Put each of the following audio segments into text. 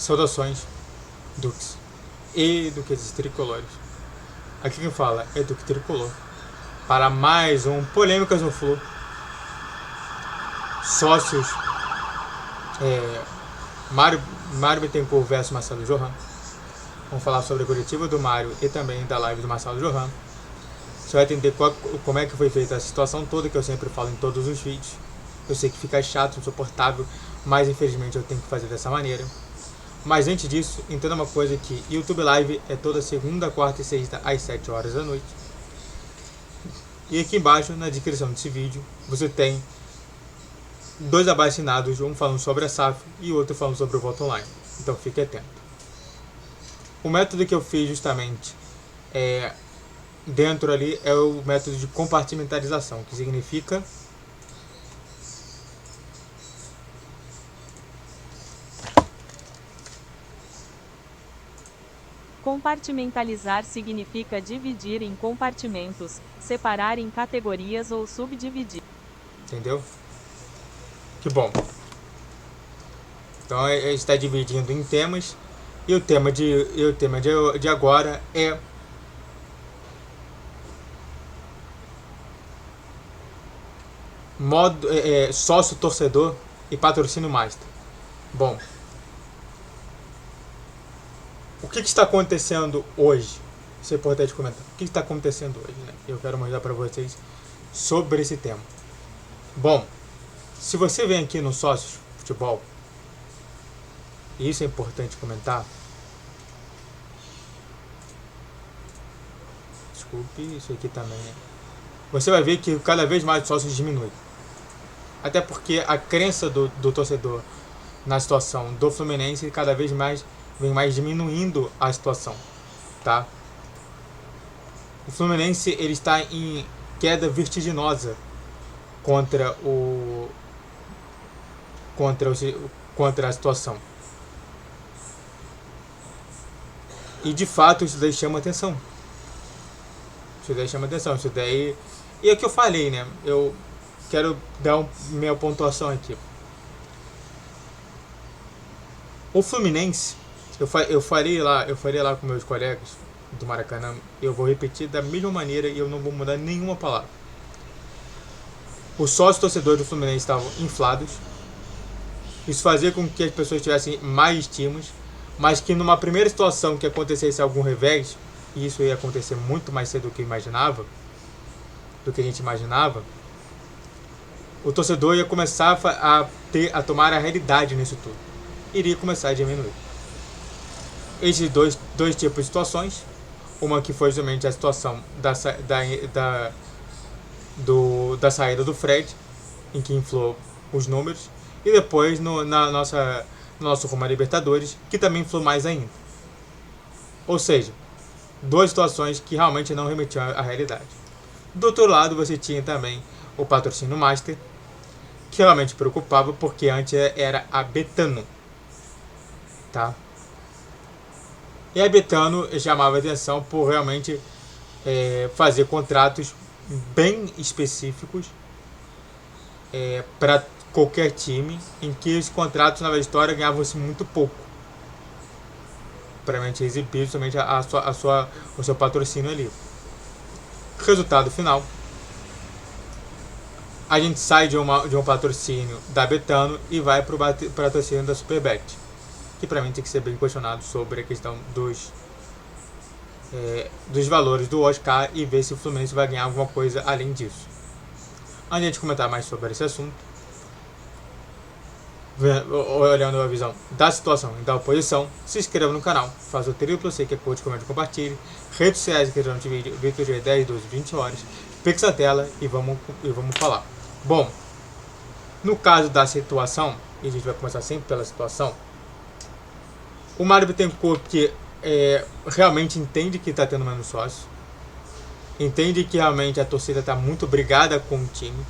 Saudações, Duques e Duques Tricolores. Aqui quem fala é Duque Tricolor. Para mais um Polêmicas no Flu. Sócios Mário Bittencourt versus Marcelo Johan. Vamos falar sobre a coletiva do Mário e também da live do Marcelo Johan. Você vai entender como é que foi feita a situação toda, que eu sempre falo em todos os vídeos. Eu sei que fica chato, insuportável, mas infelizmente eu tenho que fazer dessa maneira. Mas antes disso, entenda uma coisa, que YouTube Live é toda segunda, quarta e sexta às 7 horas da noite. E aqui embaixo, na descrição desse vídeo, você tem 2 abaixo-assinados, um falando sobre a SAF e outro falando sobre o voto online. Então fique atento. O método que eu fiz justamente dentro ali é o método de compartimentalização, que significa compartimentalizar significa dividir em compartimentos, separar em categorias ou subdividir. Entendeu? Que bom. Então a gente está dividindo em temas. E o tema de agora é sócio torcedor e patrocínio master. Bom, o que está acontecendo hoje? Isso é importante comentar. O que está acontecendo hoje, né? Eu quero mostrar para vocês sobre esse tema. Bom, se você vem aqui no Sócios Futebol, e isso é importante comentar. Desculpe, isso aqui também. Você vai ver que cada vez mais os sócios diminuem. Até porque a crença do torcedor na situação do Fluminense cada vez mais vem mais diminuindo a situação, tá? O Fluminense ele está em queda vertiginosa contra a situação. E de fato isso daí chama atenção. Isso daí. E é o que eu falei, né? Eu quero dar minha pontuação aqui. O Fluminense, eu faria lá com meus colegas do Maracanã, eu vou repetir da mesma maneira e eu não vou mudar nenhuma palavra. Os sócios torcedores do Fluminense estavam inflados. Isso fazia com que as pessoas tivessem mais estímulos, mas que numa primeira situação que acontecesse algum revés, e isso ia acontecer muito mais cedo do que a gente imaginava, o torcedor ia começar a tomar a realidade nisso tudo. Iria começar a diminuir. Esses dois tipos de situações, uma que foi justamente a situação da saída do Fred, em que inflou os números, e depois no nosso rumo a Libertadores, que também inflou mais ainda. Ou seja, 2 situações que realmente não remetiam à realidade. Do outro lado, você tinha também o patrocínio master, que realmente preocupava, porque antes era a Betano, tá? E a Betano chamava atenção por realmente fazer contratos bem específicos para qualquer time, em que os contratos na história ganhavam-se muito pouco, para exibir somente o seu patrocínio ali. Resultado final: a gente sai de um patrocínio da Betano e vai para o patrocínio da Superbet, que para mim tem que ser bem questionado sobre a questão dos valores do Oscar e ver se o Fluminense vai ganhar alguma coisa além disso. Antes de a gente comentar mais sobre esse assunto, olhando a visão da situação e da oposição, se inscreva no canal, faça o triplo C, que é curte, comente, compartilhe, redes sociais que estão de vídeo, Vitor G 10, 12, 20 horas, pix a tela e vamos falar. Bom, no caso da situação, e a gente vai começar sempre pela situação, o Mário Bittencourt, que realmente entende que está tendo menos sócio, entende que realmente a torcida está muito brigada com o time,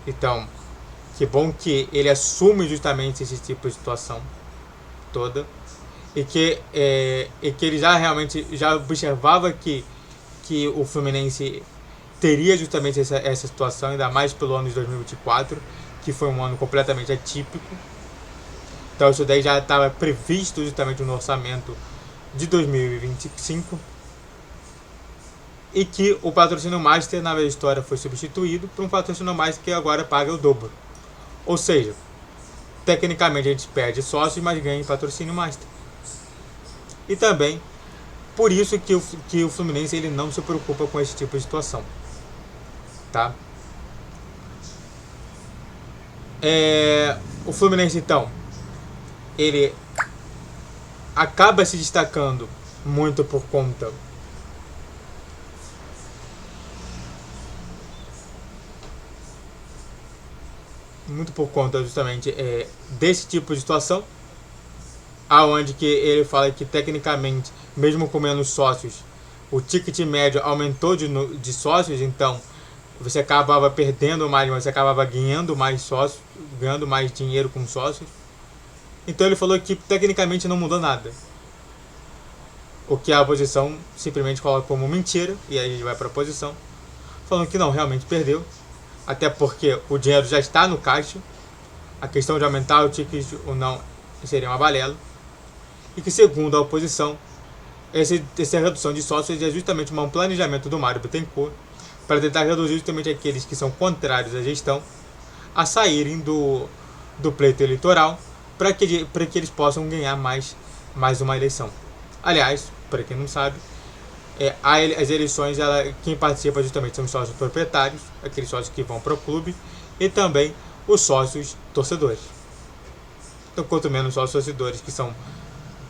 então que bom que ele assume justamente esse tipo de situação toda, e que ele já observava que o Fluminense teria justamente essa situação, ainda mais pelo ano de 2024, que foi um ano completamente atípico. Então isso daí já estava previsto justamente no orçamento de 2025. E que o patrocínio Master na história foi substituído por um patrocínio Master que agora paga o dobro. Ou seja, tecnicamente a gente perde sócios, mas ganha em patrocínio Master. E também por isso que o Fluminense ele não se preocupa com esse tipo de situação. Tá? O Fluminense então ele acaba se destacando muito por conta justamente desse tipo de situação, aonde que ele fala que tecnicamente, mesmo com menos sócios, o ticket médio aumentou de sócios, então você acabava perdendo mais, mas você acabava ganhando mais sócios, ganhando mais dinheiro com sócios. Então ele falou que tecnicamente não mudou nada, o que a oposição simplesmente coloca como mentira, e aí a gente vai para a oposição falando que não, realmente perdeu, até porque o dinheiro já está no caixa, a questão de aumentar o ticket ou não seria uma balela, e que segundo a oposição, essa redução de sócios é justamente um planejamento do Mário Bittencourt para tentar reduzir justamente aqueles que são contrários à gestão a saírem do pleito eleitoral para que eles possam ganhar mais uma eleição. Aliás, para quem não sabe, as eleições, quem participa justamente são os sócios proprietários, aqueles sócios que vão para o clube, e também os sócios torcedores. Então, quanto menos sócios torcedores que são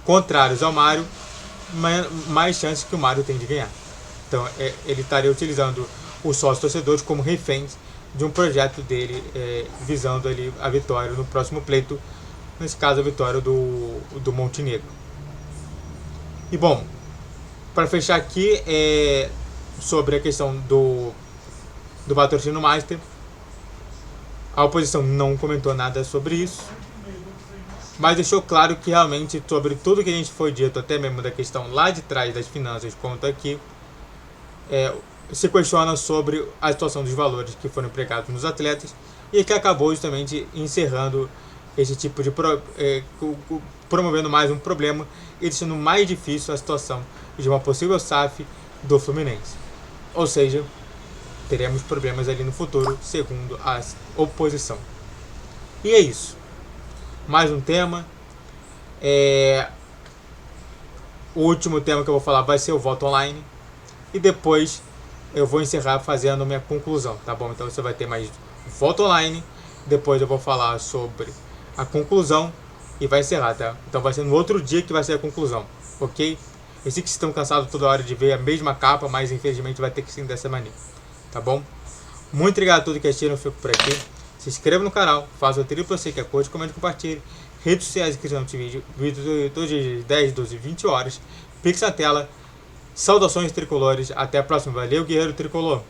contrários ao Mário, mais chances que o Mário tem de ganhar. Então, ele estaria utilizando os sócios torcedores como reféns de um projeto dele, visando ali a vitória no próximo pleito, nesse caso a vitória do Montenegro. E bom, para fechar aqui, sobre a questão do patrocínio Master, a oposição não comentou nada sobre isso, mas deixou claro que realmente sobre tudo que a gente foi dito, até mesmo da questão lá de trás das finanças, quanto aqui, se questiona sobre a situação dos valores que foram empregados nos atletas e que acabou justamente encerrando esse tipo de promovendo mais um problema e deixando mais difícil a situação de uma possível SAF do Fluminense. Ou seja, teremos problemas ali no futuro, segundo a oposição. E é isso. Mais um tema. O último tema que eu vou falar vai ser o voto online. E depois eu vou encerrar fazendo minha conclusão, tá bom? Então você vai ter mais voto online. Depois eu vou falar sobre a conclusão e vai encerrar, tá? Então vai ser no outro dia que vai ser a conclusão, ok? Eu sei que vocês estão cansados toda hora de ver a mesma capa, mas infelizmente vai ter que ser dessa maneira, tá bom? Muito obrigado a todos que assistiram, eu fico por aqui. Se inscreva no canal, faça o triplo C que é curte, comente, compartilhe. Redes sociais, inscrição de vídeo todos os dias 10, 12, 20 horas. Pix na tela. Saudações tricolores, até a próxima. Valeu, guerreiro tricolor!